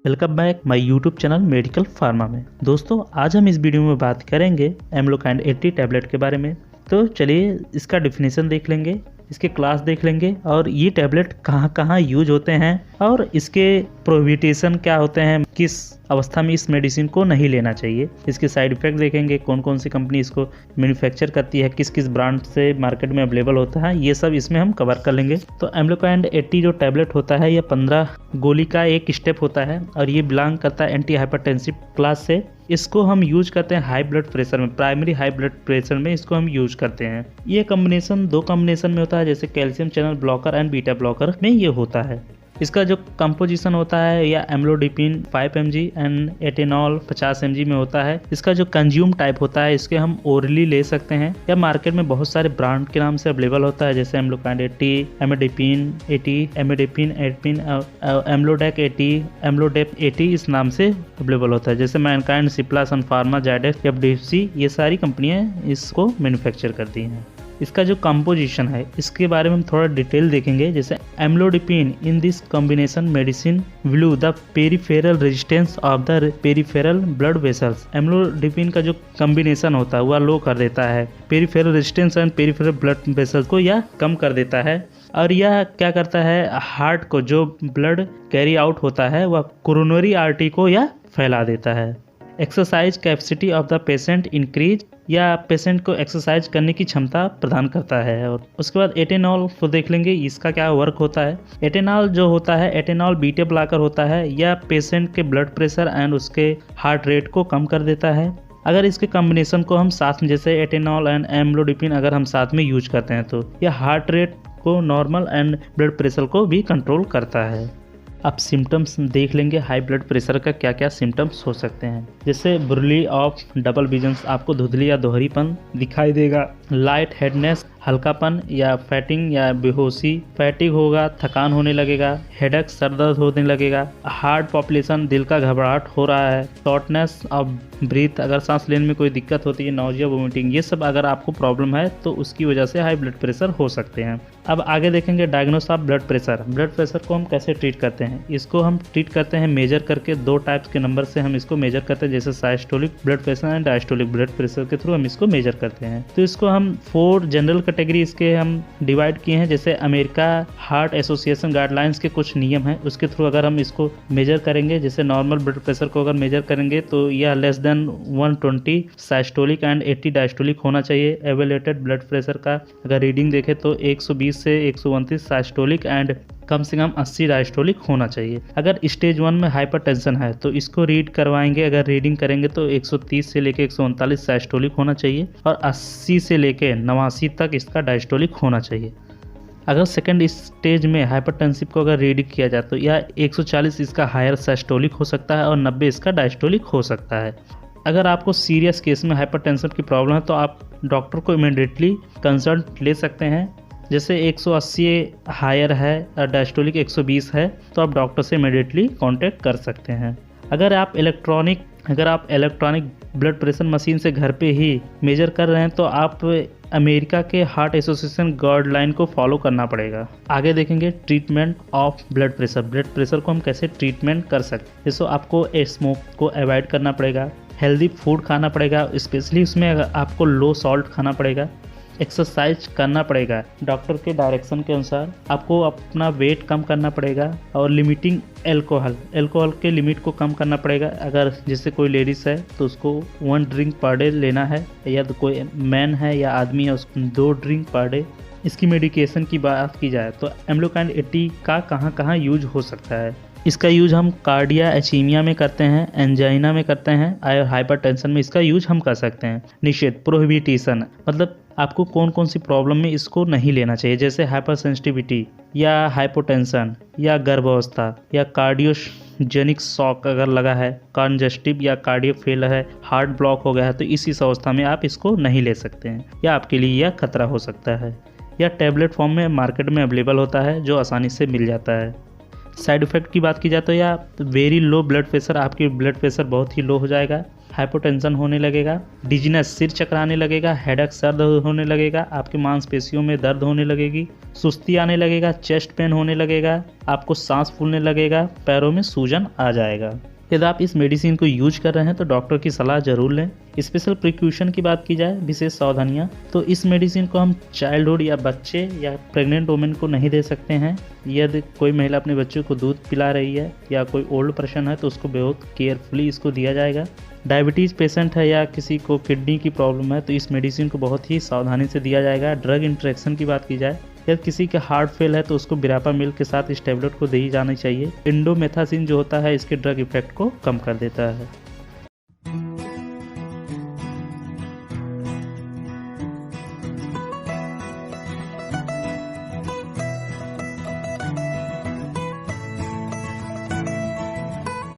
Welcome back my YouTube channel medical pharma में। दोस्तों आज हम इस वीडियो में बात करेंगे एम्लोकाइंड 80 टैबलेट के बारे में। तो चलिए इसका डिफिनीशन देख लेंगे, इसके क्लास देख लेंगे और ये टैबलेट कहाँ कहाँ यूज होते हैं और इसके प्रोहिबिटेशन क्या होते हैं, किस अवस्था में इस मेडिसिन को नहीं लेना चाहिए। इसके साइड इफेक्ट देखेंगे, कौन कौन सी कंपनी इसको मैन्युफैक्चर करती है, किस किस ब्रांड से मार्केट में अवेलेबल होता है, ये सब इसमें हम कवर कर लेंगे। तो एम्लोकाइंड 80 जो टैबलेट होता है यह 15 गोली का एक स्टेप होता है और ये बिलोंग करता है एंटी हाइपरटेंसिव क्लास से। इसको हम यूज करते हैं हाई ब्लड प्रेशर में, प्राइमरी हाई ब्लड प्रेशर में इसको हम यूज करते हैं। ये कॉम्बिनेशन दो कॉम्बिनेशन में होता है, जैसे calcium channel blocker and beta blocker में ये होता है। इसका जो कंपोजिशन होता है या एम्लोडिपिन 5 mg एंड एटेनॉल 50 mg में होता है। इसका जो कंज्यूम टाइप होता है इसके हम ओरली ले सकते हैं या मार्केट में बहुत सारे ब्रांड के नाम से अवेलेबल होता है, जैसे एम्लोकाइंड 80, एमिडिपिन 80, एमिडिपिन 80, एम्लोडेक 80, एम्लोडेप 80 इस नाम से अवेलेबल होता है। जैसे मैनकाइंड, सिप्ला, सन फार्मा, जायडेस, एफडीसी ये सारी कंपनियां इसको मैन्युफैक्चर करती हैं। इसका जो कंपोजिशन है इसके बारे में हम थोड़ा डिटेल देखेंगे। जैसे amlodipine in this combination medicine Villu the peripheral resistance of the peripheral blood vessels. Amlodipine का जो कॉम्बिनेशन होता है वह लो कर देता है peripheral resistance and peripheral blood vessels को, यह कम कर देता है। और यह क्या करता है, हार्ट को जो ब्लड कैरी आउट होता है वह कोरोनरी आर्टरी को यह फैला देता है। Exercise capacity of the patient increase, या पेशेंट को एक्सरसाइज करने की क्षमता प्रदान करता है। और उसके बाद एटेनॉल को देख लेंगे, इसका क्या वर्क होता है। एटेनॉल जो होता है, एटेनॉल बीटा ब्लॉकर होता है, यह पेशेंट के ब्लड प्रेशर एंड उसके हार्ट रेट को कम कर देता है। अगर इसके कॉम्बिनेशन को हम साथ में, जैसे एटेनॉल एंड एम्लोडिपिन अगर हम साथ में यूज करते हैं तो यह हार्ट रेट को नॉर्मल एंड ब्लड प्रेशर को भी कंट्रोल करता है। अब सिम्टम्स देख लेंगे, हाई ब्लड प्रेशर का क्या क्या सिम्टम्स हो सकते हैं। जैसे बुरली ऑफ डबल विजन्स, आपको धुंधली या दोहरीपन दिखाई देगा। लाइट हेडनेस, हल्कापन या फैटिंग या बेहोशी, फैटिग होगा, थकान होने लगेगा, हेडेक, सर दर्द होने लगेगा। हार्ट पॉपुलेशन, दिल का घबराहट हो रहा है। शॉर्टनेस ऑफ ब्रीथ, अगर सांस लेने में कोई दिक्कत होती है, नौजिया, वोमिटिंग, ये सब अगर आपको प्रॉब्लम है तो उसकी वजह से हाई ब्लड प्रेशर हो सकते हैं। अब आगे देखेंगे diagnose of blood pressure. Blood pressure को हम कैसे ट्रीट करते हैं, इसको हम ट्रीट करते हैं मेजर करके। दो टाइप्स के नंबर से हम इसको मेजर करते हैं, जैसे systolic blood pressure and diastolic blood pressure के थ्रू हम इसको मेजर करते हैं। तो इसको हम 4 जनरल कैटेगरी इसके हम डिवाइड किए हैं। जैसे अमेरिका हार्ट एसोसिएशन गाइडलाइंस के कुछ नियम हैं, उसके थ्रू अगर हम इसको मेजर करेंगे, जैसे नॉर्मल ब्लड प्रेशर को अगर मेजर करेंगे तो यह लेस देन 120 साइस्टोलिक एंड 80 डायस्टोलिक होना चाहिए। एवेलेटेड ब्लड प्रेशर का अगर रीडिंग देखें तो 120 से 129 साइस्टोलिक एंड कम से कम 80 डायस्टोलिक होना चाहिए। अगर स्टेज 1 में हाइपरटेंशन है तो इसको रीड करवाएंगे, अगर रीडिंग करेंगे तो 130 से लेके 139 साइस्टोलिक होना चाहिए और 80 से लेके 89 तक इसका डायस्टोलिक होना चाहिए। अगर सेकंड स्टेज में हाइपरटेंसिव को अगर रीड किया जाए तो यह 140 इसका हायर साइस्टोलिक हो सकता है और 90 इसका डायस्टोलिक हो सकता है। अगर आपको सीरियस केस में हाइपरटेंशन की प्रॉब्लम है तो आप डॉक्टर को इमीडिएटली कंसल्ट ले सकते हैं। जैसे 180 हायर है और डायस्टोलिक 120 है तो आप डॉक्टर से इमीडिएटली कांटेक्ट कर सकते हैं। अगर आप इलेक्ट्रॉनिक ब्लड प्रेशर मशीन से घर पे ही मेजर कर रहे हैं तो आप अमेरिका के हार्ट एसोसिएशन गाइडलाइन को फॉलो करना पड़ेगा। आगे देखेंगे treatment of blood pressure. Blood pressure को हम कैसे ट्रीटमेंट कर सकते हैं। जैसे आपको स्मोक को अवॉइड करना पड़ेगा, हेल्दी फूड खाना पड़ेगा, स्पेशली उसमें आपको लो सॉल्ट खाना पड़ेगा, एक्सरसाइज करना पड़ेगा डॉक्टर के डायरेक्शन के अनुसार, आपको अपना वेट कम करना पड़ेगा और लिमिटिंग अल्कोहल के लिमिट को कम करना पड़ेगा। अगर जैसे कोई लेडीज है तो उसको 1 ड्रिंक पर डे लेना है, या तो कोई मैन है या आदमी है उसको 2 ड्रिंक पर डे। इसकी मेडिकेशन की बात की जाए तो एम्लोकाइंड 80 का कहाँ कहाँ यूज हो सकता है। इसका यूज हम कार्डिया एचीमिया में करते हैं, एंजाइना में करते हैं और हाइपरटेंशन में इसका यूज हम कर सकते हैं। निषेध, प्रोहिबिटेशन, मतलब आपको कौन कौन सी प्रॉब्लम में इसको नहीं लेना चाहिए, जैसे हाइपर सेंसिटिविटी या हाइपोटेंशन या गर्भावस्था या कार्डियोजेनिक शॉक अगर लगा है, कंजस्टिव या कार्डियो फेल है, हार्ट ब्लॉक हो गया है, तो इस अवस्था में आप इसको नहीं ले सकते हैं या आपके लिए यह खतरा हो सकता है। या टैबलेट फॉर्म में मार्केट में अवेलेबल होता है जो आसानी से मिल जाता है। साइड इफ़ेक्ट की बात की जाए तो या वेरी लो ब्लड प्रेशर, आपकी ब्लड प्रेशर बहुत ही लो हो जाएगा, हाइपोटेंशन होने लगेगा, डिजीनेस सिर चकराने लगेगा, हेडेक सर्द होने लगेगा, आपकी मांसपेशियों में दर्द होने लगेगी, सुस्ती आने लगेगा, चेस्ट पेन होने लगेगा, आपको सांस फूलने लगेगा, पैरों में सूजन आ जाएगा। यदि आप इस मेडिसिन को यूज कर रहे हैं तो डॉक्टर की सलाह जरूर लें। स्पेशल प्रिकॉशन की बात की जाए, विशेष सावधानियां, तो इस मेडिसिन को हम चाइल्डहुड या बच्चे या प्रेग्नेंट वुमेन को नहीं दे सकते हैं। यदि कोई महिला अपने बच्चे को दूध पिला रही है या कोई ओल्ड पर्सन है तो उसको बहुत केयरफुली इसको दिया जाएगा। डायबिटीज़ पेशेंट है या किसी को किडनी की प्रॉब्लम है तो इस मेडिसिन को बहुत ही सावधानी से दिया जाएगा। ड्रग इंटरेक्शन की बात की जाए, यदि किसी का हार्ट फेल है तो उसको बिरापा मिल्क के साथ इस टेबलेट को दी जानी चाहिए। इंडोमेथासिन जो होता है इसके ड्रग इफेक्ट को कम कर देता है।